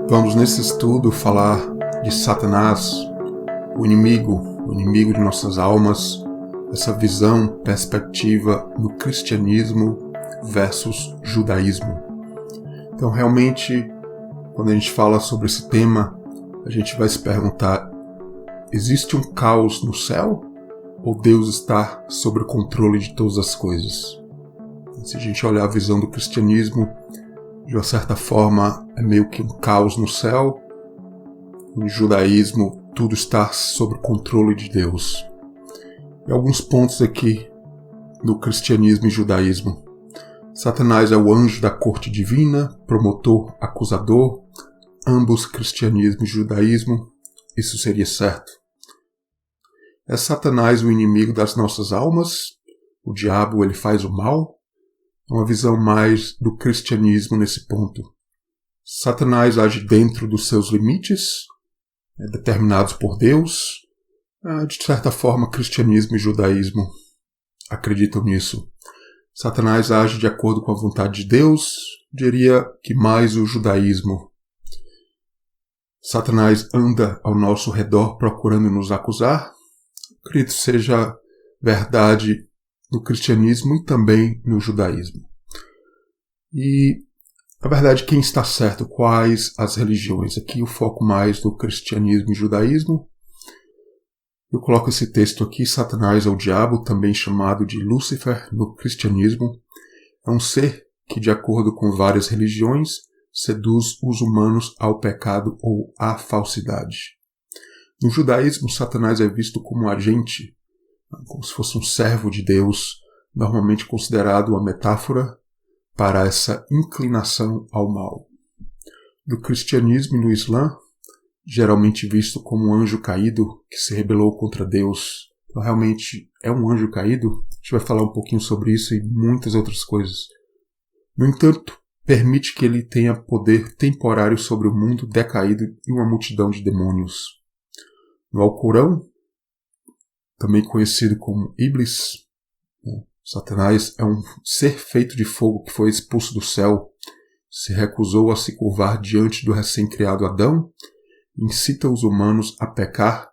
Vamos nesse estudo falar de Satanás, o inimigo de nossas almas, essa visão, perspectiva no cristianismo versus judaísmo. Então realmente, quando a gente fala sobre esse tema, a gente vai se perguntar, existe um caos no céu? Ou Deus está sob o controle de todas as coisas? Se a gente olhar a visão do cristianismo, de uma certa forma é meio que um caos no céu. No judaísmo, tudo está sob o controle de Deus. E alguns pontos aqui no cristianismo e judaísmo. Satanás é o anjo da corte divina, promotor, acusador, ambos cristianismo e judaísmo, isso seria certo. É Satanás o inimigo das nossas almas? O diabo, ele faz o mal? É uma visão mais do cristianismo nesse ponto. Satanás age dentro dos seus limites, determinados por Deus. De certa forma, cristianismo e judaísmo acreditam nisso. Satanás age de acordo com a vontade de Deus, diria que mais o judaísmo. Satanás anda ao nosso redor procurando nos acusar. Acredito que seja verdade no cristianismo e também no judaísmo. E, na verdade, quem está certo? Quais as religiões? Aqui o foco mais do cristianismo e judaísmo. Eu coloco esse texto aqui, Satanás é o diabo, também chamado de Lúcifer no cristianismo. É um ser que, de acordo com várias religiões, seduz os humanos ao pecado ou à falsidade. No judaísmo, Satanás é visto como um agente, como se fosse um servo de Deus, normalmente considerado uma metáfora para essa inclinação ao mal. No cristianismo e no Islã, geralmente visto como um anjo caído que se rebelou contra Deus. Então, realmente é um anjo caído? A gente vai falar um pouquinho sobre isso e muitas outras coisas. No entanto, permite que ele tenha poder temporário sobre o mundo decaído e uma multidão de demônios. No Alcorão, também conhecido como Iblis, Satanás é um ser feito de fogo que foi expulso do céu, se recusou a se curvar diante do recém-criado Adão, incita os humanos a pecar,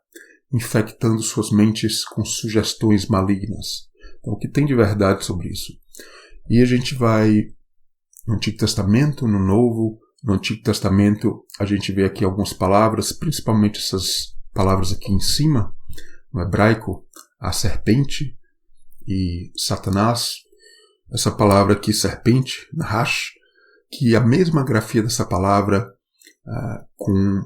infectando suas mentes com sugestões malignas. Então, o que tem de verdade sobre isso? E a gente vai no Antigo Testamento, no Novo. No Antigo Testamento, a gente vê aqui algumas palavras, principalmente essas palavras aqui em cima, no hebraico, a serpente e Satanás. Essa palavra aqui, serpente, nahash, que a mesma grafia dessa palavra, com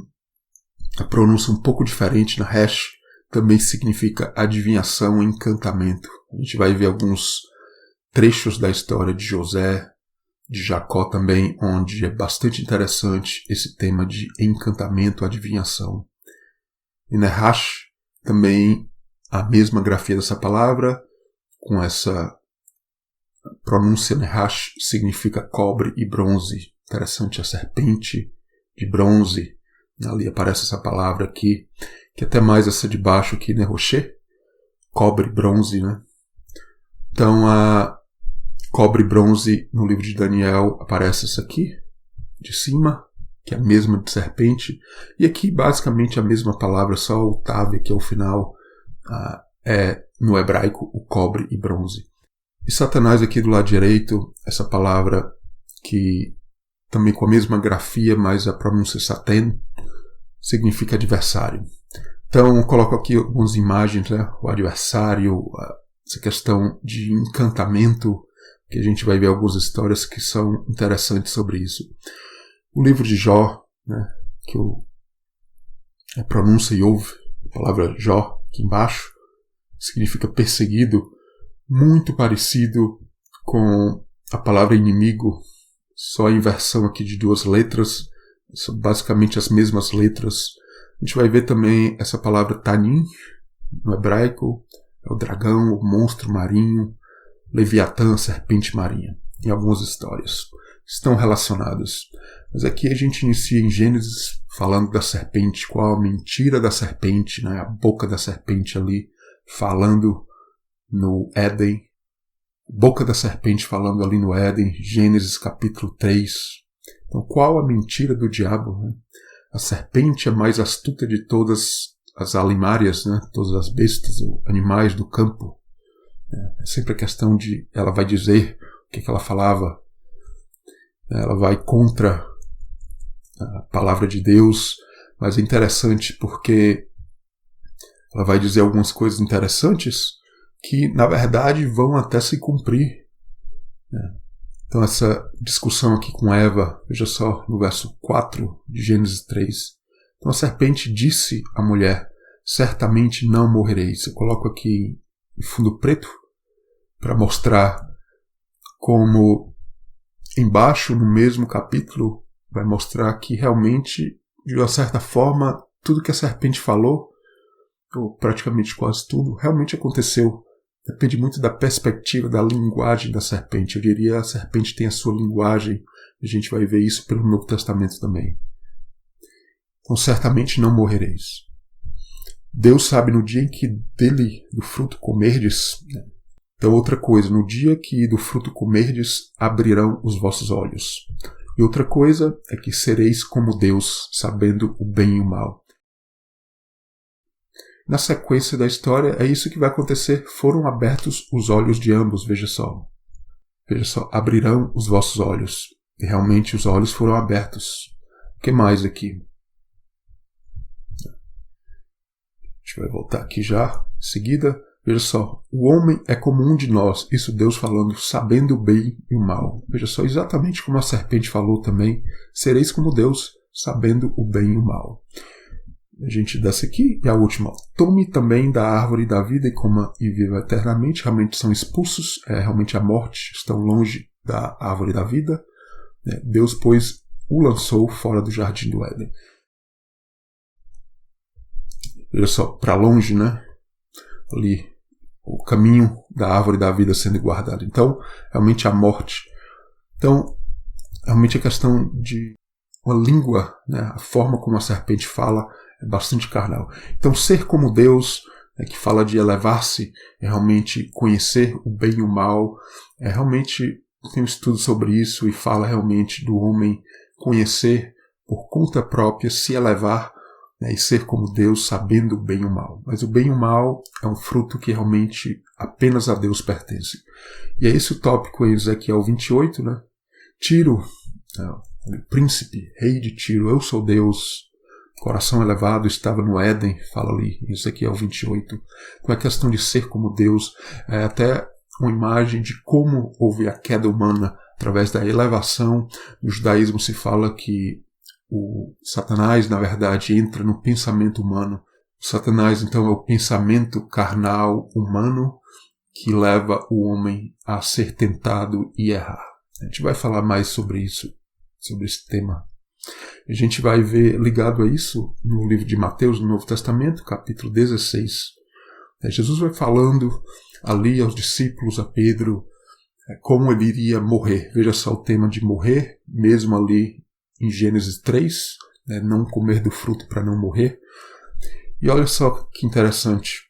a pronúncia um pouco diferente, nahash, também significa adivinhação e encantamento. A gente vai ver alguns trechos da história de José, de Jacó também, onde é bastante interessante esse tema de encantamento, adivinhação. E nahash, também a mesma grafia dessa palavra, com essa pronúncia nahash, significa cobre e bronze. Interessante, a serpente de bronze. Ali aparece essa palavra aqui, que até mais essa de baixo aqui, né? Rocher, cobre, bronze, né? Então, a cobre e bronze no livro de Daniel aparece essa aqui, de cima, que é a mesma de serpente. E aqui, basicamente, a mesma palavra, só o tav, que é o final, é no hebraico o cobre e bronze. E Satanás aqui do lado direito, essa palavra que também com a mesma grafia, mas a pronúncia Satan, significa adversário. Então, eu coloco aqui algumas imagens, né? O adversário, essa questão de encantamento, que a gente vai ver algumas histórias que são interessantes sobre isso. O livro de Jó, né? Que a pronúncia Yov, a palavra Jó, aqui embaixo, significa perseguido, muito parecido com a palavra inimigo, só a inversão aqui de duas letras, são basicamente as mesmas letras. A gente vai ver também essa palavra Tanim, no hebraico, é o dragão, o monstro marinho, Leviatã, a serpente marinha, em algumas histórias. Estão relacionadas. Mas aqui a gente inicia em Gênesis falando da serpente, qual a mentira da serpente, né? A boca da serpente ali, falando no Éden, boca da serpente falando ali no Éden, Gênesis capítulo 3. Então, qual a mentira do diabo? Né? A serpente é mais astuta de todas as alimárias, né? Todas as bestas, os animais do campo. É sempre a questão de, ela vai dizer o que ela falava, ela vai contra a palavra de Deus, mas é interessante porque ela vai dizer algumas coisas interessantes que, na verdade, vão até se cumprir. Então, essa discussão aqui com Eva, veja só, no verso 4 de Gênesis 3. Então, a serpente disse à mulher, certamente não morrereis. Eu coloco aqui em fundo preto para mostrar como embaixo, no mesmo capítulo, vai mostrar que realmente, de uma certa forma, tudo que a serpente falou, ou praticamente quase tudo, realmente aconteceu. Depende muito da perspectiva, da linguagem da serpente. Eu diria, a serpente tem a sua linguagem. A gente vai ver isso pelo Novo Testamento também. Então, certamente não morrereis. Deus sabe no dia em que dele, do fruto, comerdes. Então, outra coisa, no dia que do fruto comerdes, abrirão os vossos olhos. E outra coisa é que sereis como Deus, sabendo o bem e o mal. Na sequência da história, é isso que vai acontecer. Foram abertos os olhos de ambos, veja só. Veja só, abrirão os vossos olhos. E realmente os olhos foram abertos. O que mais aqui? A gente vai voltar aqui já, em seguida. Veja só, o homem é como um de nós. Isso Deus falando, sabendo o bem e o mal. Veja só, exatamente como a serpente falou também. Sereis como Deus, sabendo o bem e o mal. A gente desce aqui, e a última. Tome também da árvore da vida e coma e viva eternamente. Realmente são expulsos, realmente a morte, estão longe da árvore da vida. Deus, pois, o lançou fora do jardim do Éden. Veja só, para longe, né? Ali, o caminho da árvore da vida sendo guardado. Então, realmente a morte. Então, realmente a questão de uma língua, né? A forma como a serpente fala, é bastante carnal. Então, ser como Deus, que fala de elevar-se, é realmente conhecer o bem e o mal, realmente tem um estudo sobre isso e fala realmente do homem conhecer por conta própria, se elevar, e ser como Deus, sabendo o bem e o mal. Mas o bem e o mal é um fruto que realmente apenas a Deus pertence. E é esse o tópico em Ezequiel 28, né? Tiro, o príncipe, rei de Tiro, eu sou Deus, coração elevado, estava no Éden, fala ali em Ezequiel 28. Com a questão de ser como Deus, é até uma imagem de como houve a queda humana através da elevação. No judaísmo se fala que o Satanás, na verdade, entra no pensamento humano. O Satanás, então, é o pensamento carnal humano que leva o homem a ser tentado e errar. A gente vai falar mais sobre isso, sobre esse tema. A gente vai ver, ligado a isso, no livro de Mateus, no Novo Testamento, capítulo 16. Jesus vai falando ali aos discípulos, a Pedro, como ele iria morrer. Veja só o tema de morrer, mesmo ali em Gênesis 3, não comer do fruto para não morrer. E olha só que interessante.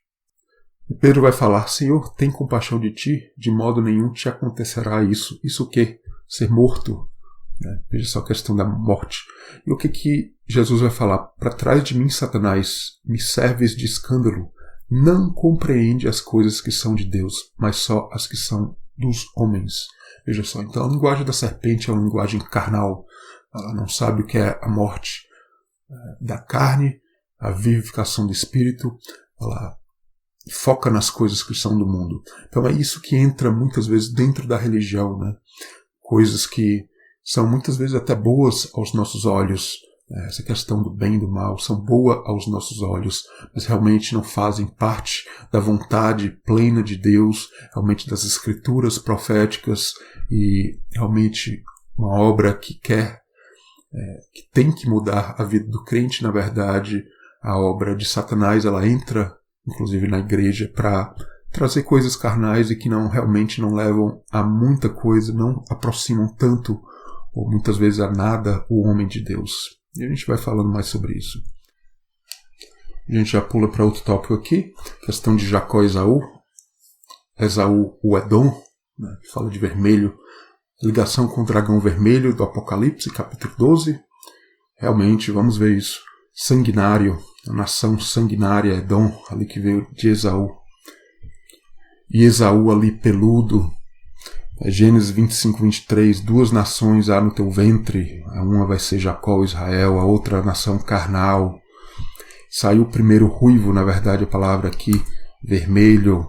Pedro vai falar, Senhor, tem compaixão de ti, de modo nenhum te acontecerá isso. Isso o quê? Ser morto. Veja só a questão da morte. E o que Jesus vai falar? Para trás de mim, Satanás, me serves de escândalo. Não compreende as coisas que são de Deus, mas só as que são dos homens. Veja só, então a linguagem da serpente é uma linguagem carnal. Ela não sabe o que é a morte da carne, a vivificação do espírito. Ela foca nas coisas que são do mundo. Então é isso que entra muitas vezes dentro da religião, né? Coisas que são muitas vezes até boas aos nossos olhos. Essa questão do bem e do mal são boas aos nossos olhos, mas realmente não fazem parte da vontade plena de Deus, realmente das escrituras proféticas e realmente uma obra que que tem que mudar a vida do crente. Na verdade, a obra de Satanás, ela entra inclusive na igreja para trazer coisas carnais e que realmente não levam a muita coisa, não aproximam tanto ou muitas vezes a nada o homem de Deus. E a gente vai falando mais sobre isso. A gente já pula para outro tópico aqui, questão de Jacó e Esaú. Esaú, o Edom, que fala de vermelho, ligação com o dragão vermelho do Apocalipse, capítulo 12. Realmente, vamos ver isso. Sanguinário, a nação sanguinária, Edom, ali que veio de Esaú. E Esaú ali peludo. Gênesis 25, 23, 2 nações há no teu ventre, uma vai ser Jacó, Israel, a outra nação carnal. Saiu o primeiro ruivo, na verdade a palavra aqui, vermelho,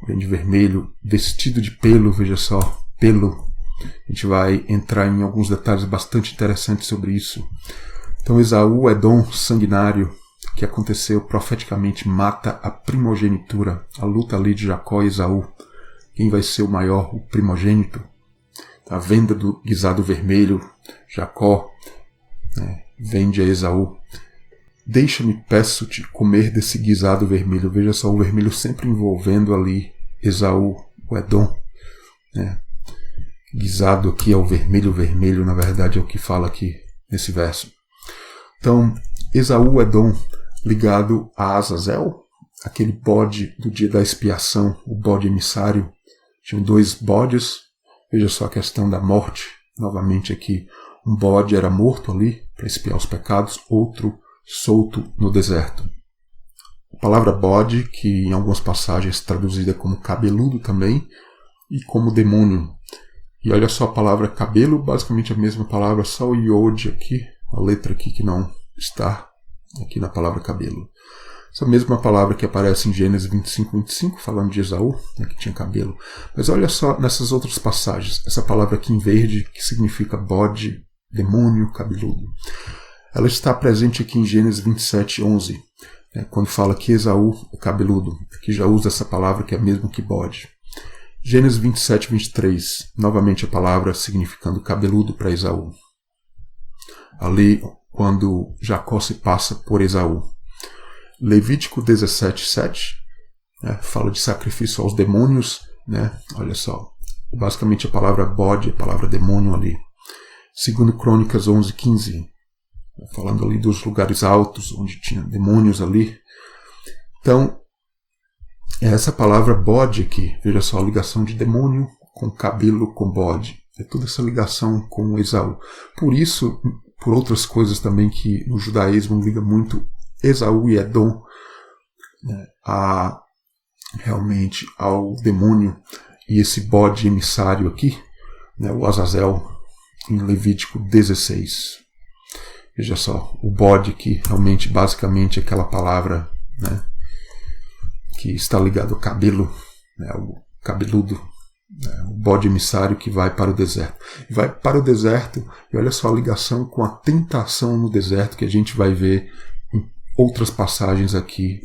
vem de vermelho, vestido de pelo, veja só, pelo. A gente vai entrar em alguns detalhes bastante interessantes sobre isso. Então Esaú, Edom, sanguinário, que aconteceu profeticamente, mata a primogenitura, a luta ali de Jacó e Esaú. Quem vai ser o maior, o primogênito? A venda do guisado vermelho, Jacó, vende a Esaú. Deixa-me, peço-te, comer desse guisado vermelho. Veja só, o vermelho sempre envolvendo ali Esaú, o Edom. Guisado aqui é o vermelho, vermelho, na verdade é o que fala aqui nesse verso. Então, Esaú, Edom, ligado a Azazel, aquele bode do dia da expiação, o bode emissário. Tinham 2 bodes, veja só a questão da morte, novamente aqui, um bode era morto ali para expiar os pecados, outro solto no deserto. A palavra bode, que em algumas passagens é traduzida como cabeludo também, e como demônio. E olha só a palavra cabelo, basicamente a mesma palavra, só o iod aqui, a letra aqui que não está aqui na palavra cabelo. Essa mesma palavra que aparece em Gênesis 25, 25, falando de Esaú, que tinha cabelo. Mas olha só nessas outras passagens, essa palavra aqui em verde, que significa bode, demônio, cabeludo. Ela está presente aqui em Gênesis 27, 11, quando fala que Esaú é cabeludo. Aqui já usa essa palavra que é mesmo que bode. Gênesis 27, 23, novamente a palavra significando cabeludo para Esaú. Ali, quando Jacó se passa por Esaú. Levítico 17, 7, fala de sacrifício aos demônios, olha só, basicamente a palavra bode, a palavra demônio ali. 2 Crônicas 11, 15, falando ali dos lugares altos, onde tinha demônios ali. Então, essa palavra bode aqui, veja só, a ligação de demônio com cabelo, com bode, é toda essa ligação com Esaú. Por isso, por outras coisas também que no judaísmo liga muito Esaú e Edom realmente ao demônio, e esse bode emissário aqui, o Azazel, em Levítico 16. Veja só, o bode que realmente, basicamente, aquela palavra que está ligado ao cabelo, o cabeludo, o bode emissário que vai para o deserto. Vai para o deserto, e olha só a ligação com a tentação no deserto que a gente vai ver outras passagens aqui.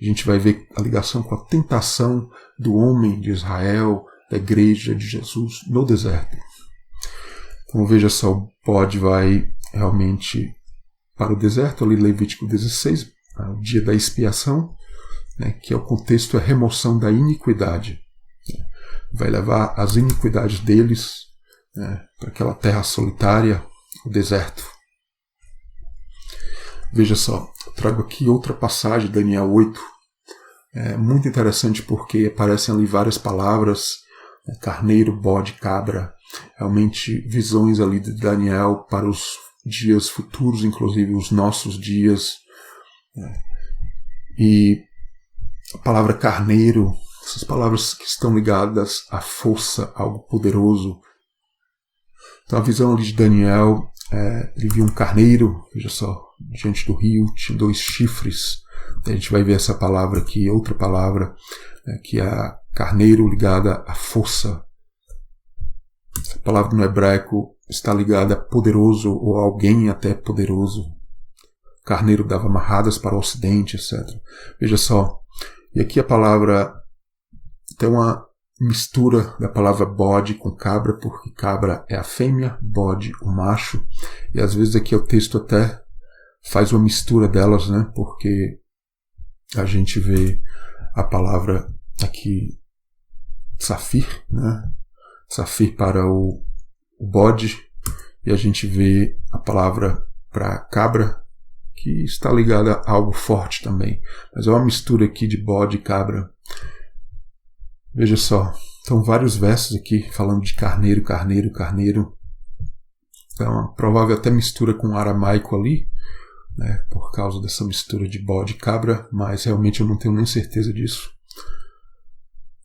A gente vai ver a ligação com a tentação do homem de Israel, da igreja de Jesus no deserto. Então veja só, o bode vai realmente para o deserto, ali Levítico 16, o dia da expiação, que é o contexto, a remoção da iniquidade. Vai levar as iniquidades deles para aquela terra solitária, o deserto. Veja só, eu trago aqui outra passagem, Daniel 8. É muito interessante porque aparecem ali várias palavras, carneiro, bode, cabra, realmente visões ali de Daniel para os dias futuros, inclusive os nossos dias. E a palavra carneiro, essas palavras que estão ligadas à força, algo poderoso. Então a visão ali de Daniel, ele viu um carneiro, veja só, diante do rio, tinha 2 chifres. A gente vai ver essa palavra aqui, outra palavra, que é carneiro ligada à força. Essa palavra no hebraico está ligada a poderoso ou alguém até poderoso. O carneiro dava amarradas para o ocidente, etc. Veja só, e aqui a palavra tem uma mistura da palavra bode com cabra, porque cabra é a fêmea, bode o macho, e às vezes aqui o texto até faz uma mistura delas, porque a gente vê a palavra aqui safir, safir para o bode, e a gente vê a palavra para cabra, que está ligada a algo forte também, mas é uma mistura aqui de bode e cabra. Veja só, Então, vários versos aqui falando de carneiro, carneiro, carneiro. Então, uma provável até mistura com o aramaico ali, né, por causa dessa mistura de bode e cabra, mas realmente eu não tenho nem certeza disso.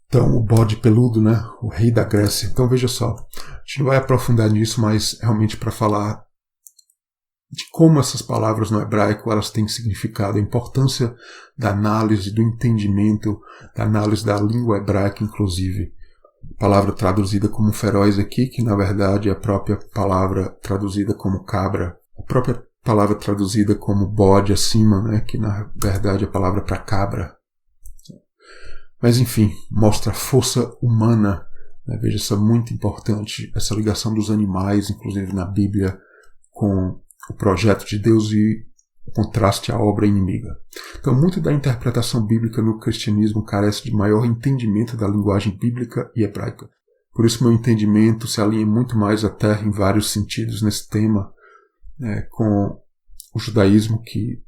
Então, o bode peludo, né, o rei da Grécia. Então, veja só, a gente não vai aprofundar nisso, mas realmente para falar de como essas palavras no hebraico elas têm significado, a importância da análise, do entendimento, da análise da língua hebraica, inclusive. A palavra traduzida como feroz aqui, que na verdade é a própria palavra traduzida como cabra, a própria palavra traduzida como bode acima, né, que na verdade é a palavra para cabra. Mas enfim, mostra a força humana, né, veja, isso é muito importante, essa ligação dos animais, inclusive na Bíblia, com o projeto de Deus e o contraste à obra inimiga. Então, muito da interpretação bíblica no cristianismo carece de maior entendimento da linguagem bíblica e hebraica. Por isso, meu entendimento se alinha muito mais até em vários sentidos nesse tema, né, com o judaísmo, que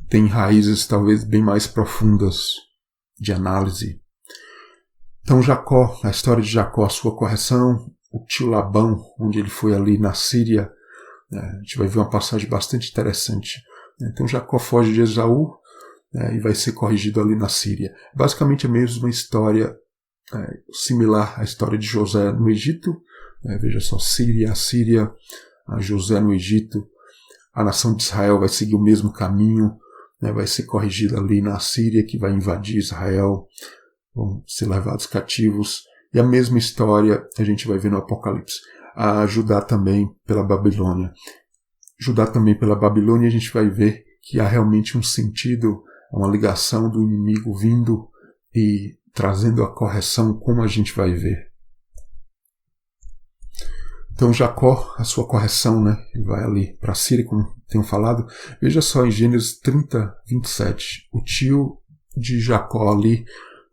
tem raízes talvez bem mais profundas de análise. Então, Jacó, a história de Jacó, a sua correção, o tio Labão, onde ele foi ali na Síria, a gente vai ver uma passagem bastante interessante. Então Jacó foge de Esaú, e vai ser corrigido ali na Síria. Basicamente é a mesma história, similar à história de José no Egito. Veja só, Síria, Assíria, José no Egito. A nação de Israel vai seguir o mesmo caminho, vai ser corrigida ali na Síria, que vai invadir Israel, vão ser levados cativos. E a mesma história a gente vai ver no Apocalipse. A Judá também pela Babilônia. Judá também pela Babilônia, a gente vai ver que há realmente um sentido, uma ligação do inimigo vindo e trazendo a correção, como a gente vai ver. Então Jacó, a sua correção, né, ele vai ali para a Síria, como tenho falado. Veja só em Gênesis 30, 27, o tio de Jacó ali,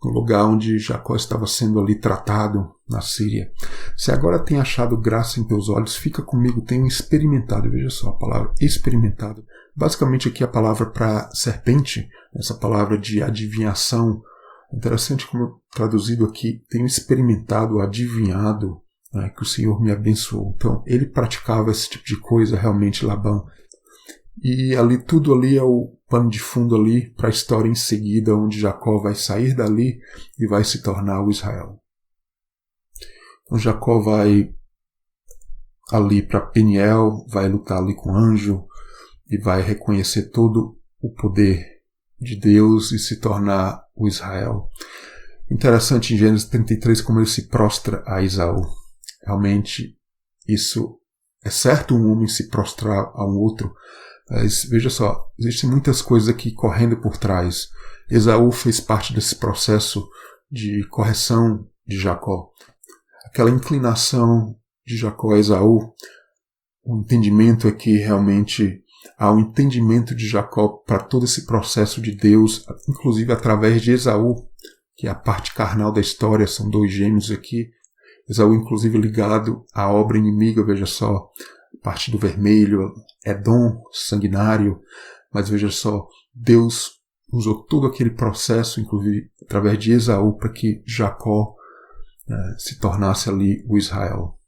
no lugar onde Jacó estava sendo ali tratado na Síria. Se agora tem achado graça em teus olhos, fica comigo, tenho experimentado. Veja só a palavra experimentado. Basicamente aqui a palavra para serpente, essa palavra de adivinhação. Interessante como traduzido aqui, tenho experimentado, adivinhado, né, que o Senhor me abençoou. Então ele praticava esse tipo de coisa realmente, Labão. E ali tudo ali é o pano de fundo ali para a história em seguida, onde Jacó vai sair dali e vai se tornar o Israel. Então Jacó vai ali para Peniel, vai lutar ali com o anjo e vai reconhecer todo o poder de Deus e se tornar o Israel. Interessante em Gênesis 33 como ele se prostra a Esaú. Realmente isso é certo, um homem se prostrar a um outro. Mas veja só, existem muitas coisas aqui correndo por trás. Esaú fez parte desse processo de correção de Jacó. Aquela inclinação de Jacó a Esaú, o entendimento é que realmente há um entendimento de Jacó para todo esse processo de Deus, inclusive através de Esaú, que é a parte carnal da história, são dois gêmeos aqui. Esaú inclusive ligado à obra inimiga, veja só, Partido Vermelho, Edom, sanguinário, mas veja só, Deus usou todo aquele processo, inclusive através de Esaú, para que Jacó se tornasse ali o Israel.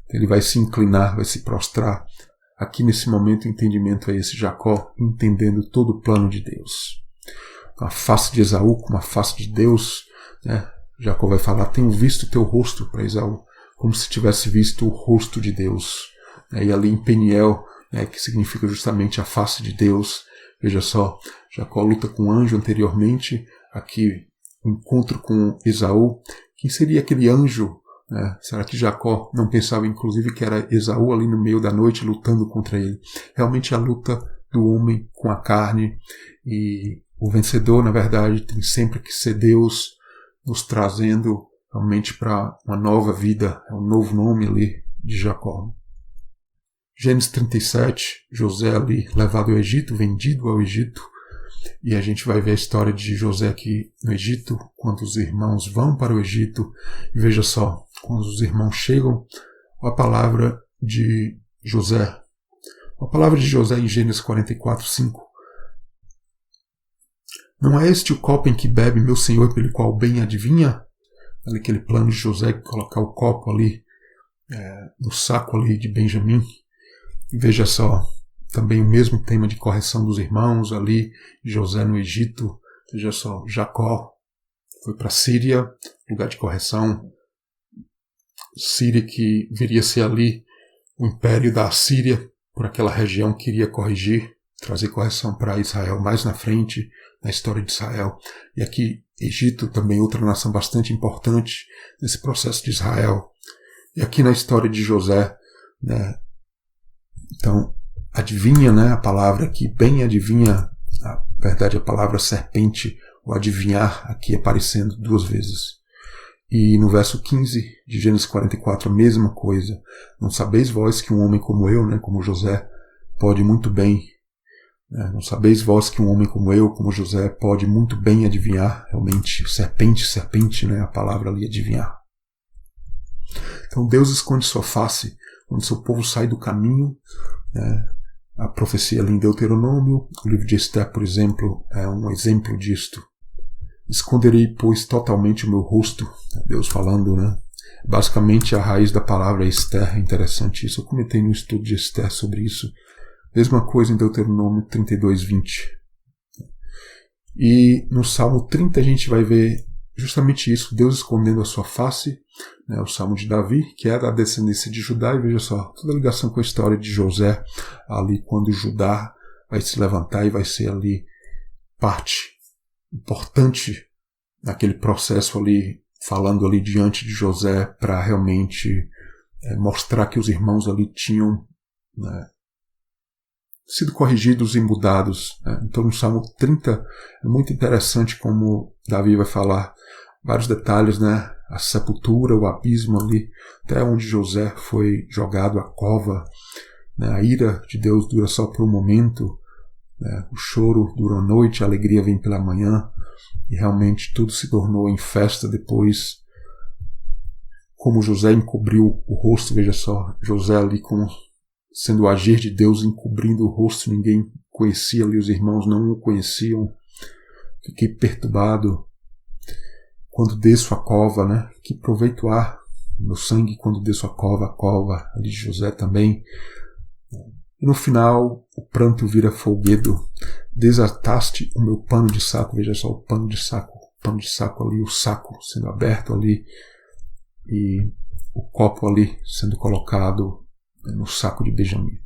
Ele vai se inclinar, vai se prostrar. Aqui nesse momento o entendimento é esse, Jacó entendendo todo o plano de Deus. A face de Esaú como a face de Deus, né? Jacó vai falar, tenho visto teu rosto para Esaú, como se tivesse visto o rosto de Deus. E ali em Peniel, que significa justamente a face de Deus, veja só, Jacó luta com o anjo anteriormente, aqui o encontro com Esaú. Quem seria aquele anjo? Será que Jacó não pensava inclusive que era Esaú ali no meio da noite lutando contra ele? Realmente a luta do homem com a carne, e o vencedor, na verdade, tem sempre que ser Deus, nos trazendo realmente para uma nova vida, é um novo nome ali de Jacó. Gênesis 37, José ali levado ao Egito, vendido ao Egito, e a gente vai ver a história de José aqui no Egito, quando os irmãos vão para o Egito, e veja só, quando os irmãos chegam, a palavra de José, a palavra de José em Gênesis 44, 5. Não é este o copo em que bebe meu senhor, pelo qual bem adivinha? ali aquele plano de José, colocar o copo ali no saco ali de Benjamim. E veja só, também o mesmo tema de correção dos irmãos ali, José no Egito. Veja só, Jacó foi para a Síria, lugar de correção. Síria que viria a ser ali o império da Síria, por aquela região que iria corrigir, trazer correção para Israel mais na frente, na história de Israel. E aqui, Egito, também outra nação bastante importante nesse processo de Israel. E aqui na história de José, né? Então, adivinha, né, a palavra aqui, bem adivinha, na verdade a palavra serpente, o adivinhar, aqui aparecendo 2 vezes. E no verso 15 de Gênesis 44, a mesma coisa. Não sabeis vós que um homem como eu, né, como José, pode muito bem, não sabeis vós que um homem como eu, como José, pode muito bem adivinhar, realmente, serpente, né, a palavra ali, adivinhar. Então Deus esconde sua face quando seu povo sai do caminho, né, a profecia ali em Deuteronômio, o livro de Esther, por exemplo, é um exemplo disto. Esconderei, pois, totalmente o meu rosto, Deus falando, né? Basicamente a raiz da palavra é Esther, é interessante isso. Eu comentei no estudo de Esther sobre isso. Mesma coisa em Deuteronômio 32:20. E no Salmo 30 a gente vai ver justamente isso, Deus escondendo a sua face, né? O Salmo de Davi, que é da descendência de Judá, e veja só, toda a ligação com a história de José, ali quando Judá vai se levantar e vai ser ali parte importante naquele processo ali, falando ali diante de José para realmente mostrar que os irmãos ali tinham, né, sido corrigidos e mudados. Né? Então no Salmo 30 é muito interessante como Davi vai falar vários detalhes, né? A sepultura, o abismo ali, até onde José foi jogado, a cova, né? A ira de Deus dura só por um momento, né? O choro dura a noite, a alegria vem pela manhã. E realmente tudo se tornou em festa depois, como José encobriu o rosto, veja só, José ali como sendo o agir de Deus encobrindo o rosto, ninguém conhecia ali, os irmãos não o conheciam. Fiquei perturbado quando desço a cova, né? Que proveito há meu sangue quando desço a cova ali de José também. E no final, o pranto vira folguedo. Desataste o meu pano de saco. Veja só, o pano de saco ali, o saco sendo aberto ali e o copo ali sendo colocado no saco de Benjamim.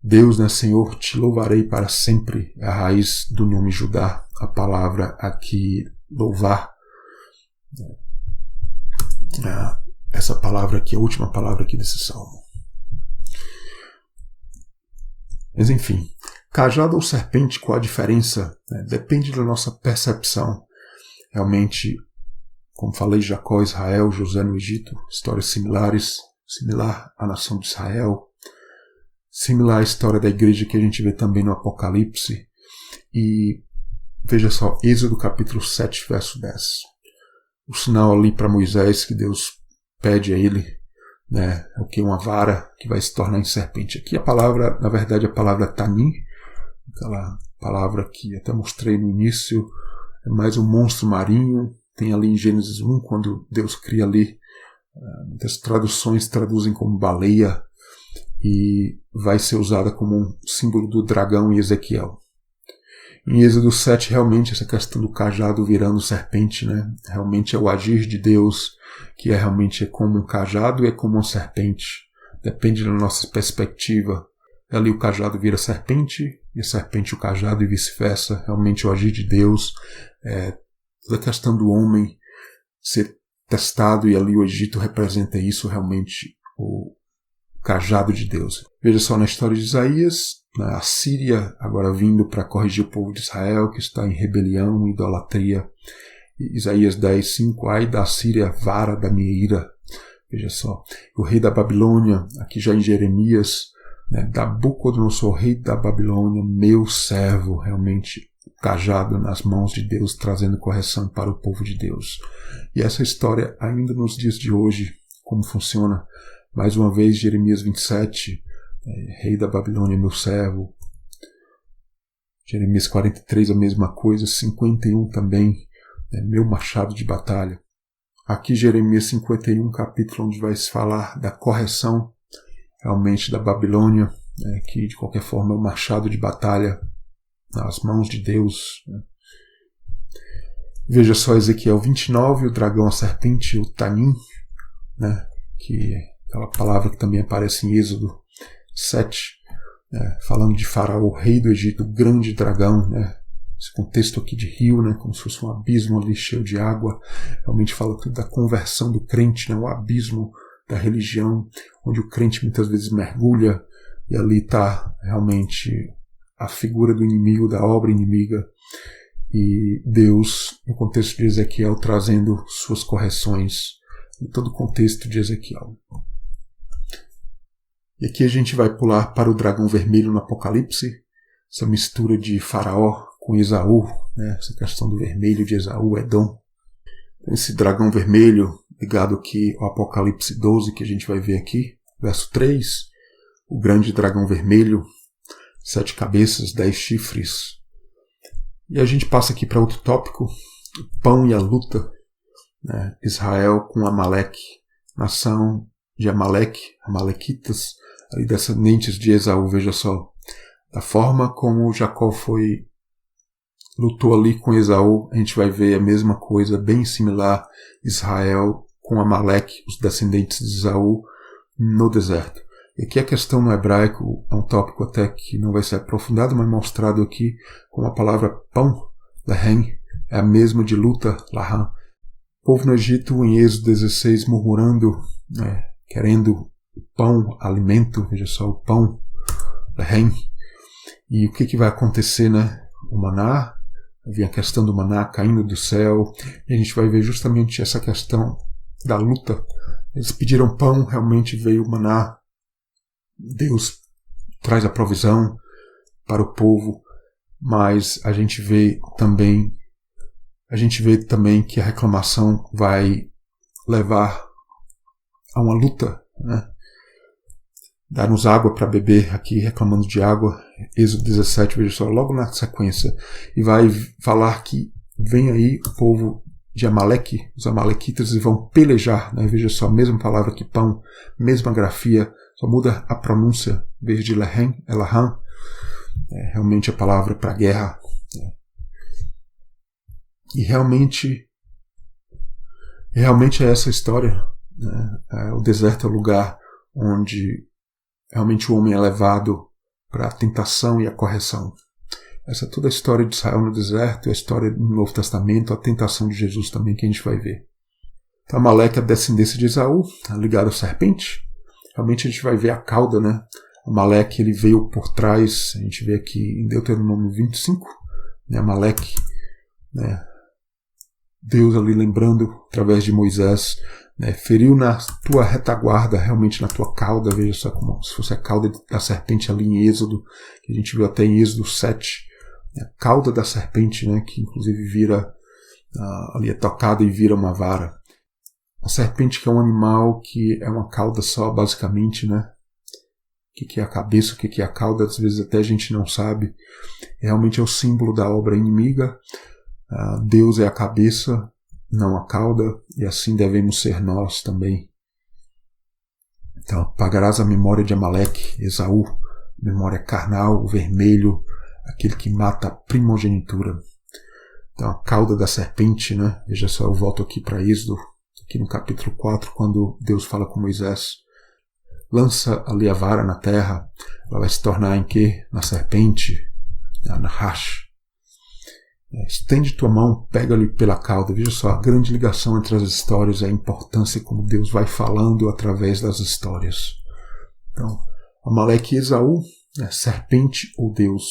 Deus, né, Senhor, te louvarei para sempre. É a raiz do nome Judá. A palavra aqui, louvar. Essa palavra aqui, a última palavra aqui desse salmo. Mas enfim, cajado ou serpente, qual a diferença? Depende da nossa percepção. Realmente, como falei, Jacó, Israel, José no Egito, histórias similares, similar à nação de Israel, similar à história da igreja que a gente vê também no Apocalipse. E veja só, Êxodo capítulo 7, verso 10. O sinal ali para Moisés que Deus pede a ele, né, é o que? Uma vara que vai se tornar em serpente. Aqui a palavra, na verdade a palavra tanim, aquela palavra que até mostrei no início, é mais um monstro marinho. Tem ali em Gênesis 1, quando Deus cria ali, muitas traduções traduzem como baleia, e vai ser usada como um símbolo do dragão em Ezequiel. Em Êxodo 7, realmente, essa questão do cajado virando serpente, né? Realmente é o agir de Deus, que realmente é como um cajado e é como uma serpente. Depende da nossa perspectiva. Ali o cajado vira serpente, e a serpente o cajado e vice-versa. Realmente o agir de Deus, toda a questão do homem ser testado, e ali o Egito representa isso, realmente, o cajado de Deus. Veja só na história de Isaías, a Síria agora vindo para corrigir o povo de Israel, que está em rebelião, idolatria. Isaías 10:5, ai da Síria, vara da minha ira. Veja só, o rei da Babilônia, aqui já em Jeremias, Nabucodonosor, rei da Babilônia, meu servo, realmente o cajado nas mãos de Deus, trazendo correção para o povo de Deus. E essa história ainda nos dias de hoje, como funciona? Mais uma vez, Jeremias 27, rei da Babilônia, meu servo. Jeremias 43, a mesma coisa. 51 também, meu machado de batalha. aqui Jeremias 51, capítulo onde vai se falar da correção realmente da Babilônia, né, que de qualquer forma é um machado de batalha nas mãos de Deus. Né. Veja só Ezequiel 29, o dragão, a serpente, o tanim, né, que é aquela palavra que também aparece em Êxodo 7, falando de Faraó, rei do Egito, o grande dragão, né, esse contexto aqui de rio, né, como se fosse um abismo ali cheio de água, realmente fala tudo da conversão do crente, né, o abismo da religião, onde o crente muitas vezes mergulha, e ali está realmente a figura do inimigo, da obra inimiga, e Deus, no contexto de Ezequiel, trazendo suas correções em todo o contexto de Ezequiel. E aqui a gente vai pular para o dragão vermelho no Apocalipse, essa mistura de Faraó com Esaú, né, essa questão do vermelho de Esaú, Edom. Esse dragão vermelho, ligado aqui ao Apocalipse 12, que a gente vai ver aqui, verso 3, o grande dragão vermelho, 7 cabeças, 10 chifres. E a gente passa aqui para outro tópico, o pão e a luta, né, Israel com Amaleque, nação de Amaleque, Amalequitas, ali descendentes de Esaú. Veja só, da forma como Jacó lutou ali com Esaú, a gente vai ver a mesma coisa, bem similar, Israel com Amaleque, os descendentes de Esaú, no deserto. E aqui a questão no hebraico é um tópico até que não vai ser aprofundado, mas mostrado aqui com a palavra pão, lehem, é a mesma de luta, laham. O povo no Egito, em Êxodo 16, murmurando, né, querendo pão, alimento, veja só, o pão, lehem. E o que vai acontecer, né? O maná, havia a questão do maná caindo do céu, e a gente vai ver justamente essa questão da luta. Eles pediram pão, realmente veio o maná, Deus traz a provisão para o povo, mas a gente vê também que a reclamação vai levar a uma luta, né? Dar-nos água para beber, aqui reclamando de água, Êxodo 17, veja só, logo na sequência, e vai falar que vem aí o povo de Amaleque, os amalequitas, e vão pelejar, né? Veja só, a mesma palavra que pão, mesma grafia, só muda a pronúncia, em vez de lehem, é laham, realmente a palavra para guerra. Né? E realmente é essa história, né? O deserto é o lugar onde realmente o homem é levado para a tentação e a correção. Essa é toda a história de Israel no deserto, a história do Novo Testamento, a tentação de Jesus também, que a gente vai ver. Então, Amaleque é a descendência de Esaú, ligado à serpente. Realmente a gente vai ver a cauda, né? Amaleque, ele veio por trás, a gente vê aqui em Deuteronômio 25, né? Amaleque, né? Deus ali lembrando, através de Moisés, né? Feriu na tua retaguarda, realmente na tua cauda, veja só como se fosse a cauda da serpente ali em Êxodo, que a gente viu até em Êxodo 7, né? A cauda da serpente, né? Que inclusive vira, ali é tocada e vira uma vara. A serpente, que é um animal que é uma cauda só, basicamente, né? O que é a cabeça, o que é a cauda, às vezes até a gente não sabe. Realmente é o símbolo da obra inimiga. Deus é a cabeça, não a cauda, e assim devemos ser nós também. Então, apagarás a memória de Amaleque, Esaú, memória carnal, o vermelho, aquele que mata a primogenitura. Então, a cauda da serpente, né? Veja só, eu volto aqui para Êxodo, aqui no capítulo 4, quando Deus fala com Moisés, lança ali a vara na terra, ela vai se tornar em quê? Na serpente, na racha. Estende tua mão, pega-lhe pela cauda. Veja só, a grande ligação entre as histórias, a importância como Deus vai falando através das histórias. Então, Amaleque e Esaú, né, serpente ou Deus.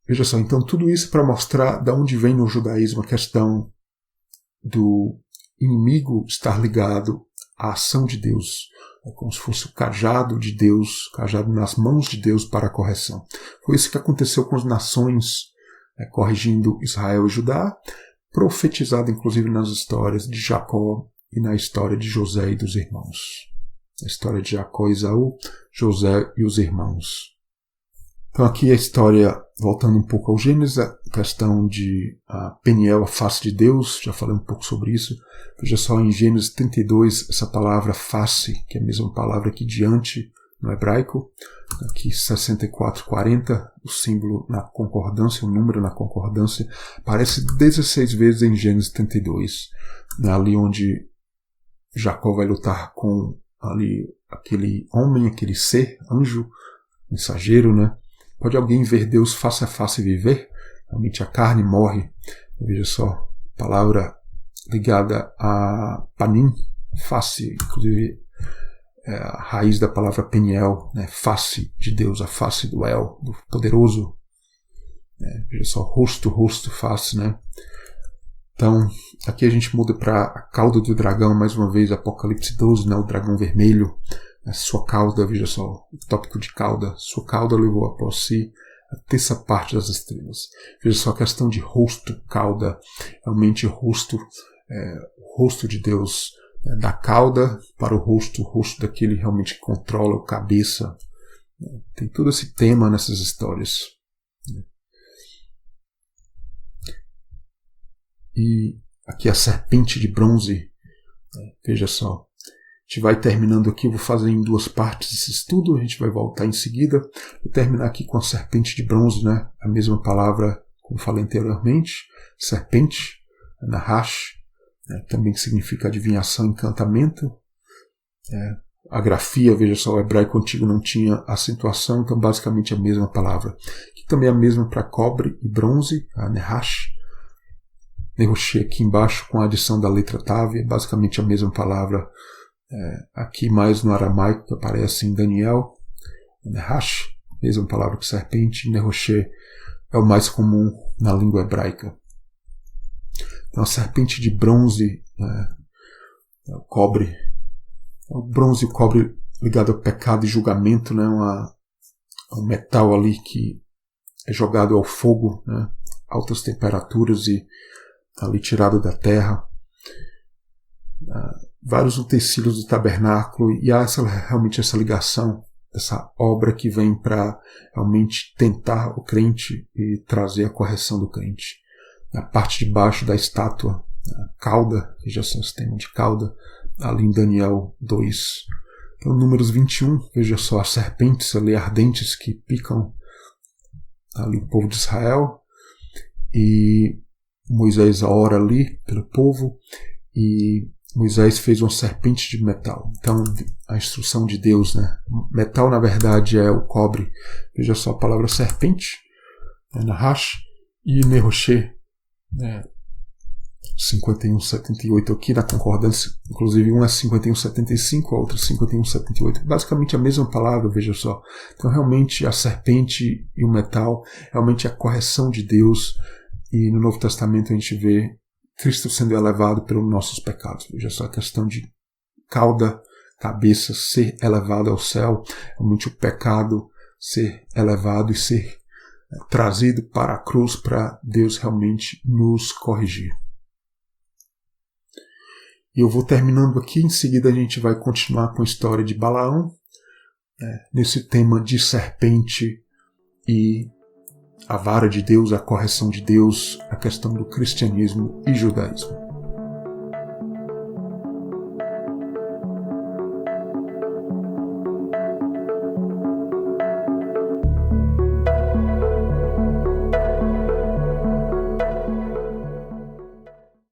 Veja só, então tudo isso para mostrar de onde vem no judaísmo a questão do inimigo estar ligado à ação de Deus. É como se fosse o cajado de Deus, cajado nas mãos de Deus para a correção. Foi isso que aconteceu com as nações, corrigindo Israel e Judá, profetizado inclusive nas histórias de Jacó e na história de José e dos irmãos. A história de Jacó e Esaú, José e os irmãos. Então aqui a história voltando um pouco ao Gênesis, a questão de Peniel, a face de Deus, já falei um pouco sobre isso. Veja só em Gênesis 32, essa palavra face, que é a mesma palavra aqui diante no hebraico, aqui 64:40, o símbolo na concordância, o número na concordância, aparece 16 vezes em Gênesis 32, ali onde Jacó vai lutar com ali aquele homem, aquele ser, anjo, mensageiro, né? Pode alguém ver Deus face a face e viver? Realmente a carne morre. Veja só, palavra ligada a panim, face, inclusive a raiz da palavra Peniel, né? Face de Deus, a face do El, do poderoso. Veja só, rosto, face, né? Então, aqui a gente muda para a cauda do dragão, mais uma vez, Apocalipse 12, né? O dragão vermelho. A sua cauda, veja só, o tópico de cauda. Sua cauda levou após si a terça parte das estrelas. Veja só a questão de rosto, cauda. Realmente o rosto de Deus, da cauda para o rosto daquele realmente que controla o cabeça. Tem todo esse tema nessas histórias. E aqui a serpente de bronze. Veja só. A gente vai terminando aqui, vou fazer em 2 partes esse estudo, a gente vai voltar em seguida. Vou terminar aqui com a serpente de bronze, né? A mesma palavra, como falei anteriormente, serpente, nahash, também significa adivinhação, encantamento. A grafia, veja só, o hebraico antigo não tinha acentuação, então basicamente a mesma palavra. Aqui também é a mesma para cobre e bronze, a nahash. Neroshê aqui embaixo com a adição da letra tav, é basicamente a mesma palavra. Aqui mais no aramaico que aparece em Daniel, Nehash, mesma palavra que serpente, Neroshê é o mais comum na língua hebraica. Então a serpente de bronze, o cobre, o bronze e o cobre ligado ao pecado e julgamento, né, um metal ali que é jogado ao fogo, né, altas temperaturas e ali tirado da terra. Vários utensílios do tabernáculo, e há realmente essa ligação, essa obra que vem para realmente tentar o crente e trazer a correção do crente. Na parte de baixo da estátua, a cauda, veja só esse tema de cauda, ali em Daniel 2. Então, Números 21, veja só as serpentes ali ardentes que picam ali o povo de Israel, e Moisés ora ali pelo povo, e Moisés fez uma serpente de metal. Então, a instrução de Deus, né? Metal, na verdade, é o cobre. Veja só a palavra serpente, nahash, e Neroshê, 51:78 aqui na concordância. Inclusive, uma é 51:75, a outra 51:78. Basicamente a mesma palavra, veja só. Então, realmente, a serpente e o metal, realmente a correção de Deus. E no Novo Testamento a gente vê Cristo sendo elevado pelos nossos pecados. Veja só a questão de cauda, cabeça, ser elevado ao céu. Realmente o pecado ser elevado e ser trazido para a cruz para Deus realmente nos corrigir. E eu vou terminando aqui, em seguida a gente vai continuar com a história de Balaão, nesse tema de serpente e a vara de Deus, a correção de Deus, a questão do cristianismo e judaísmo.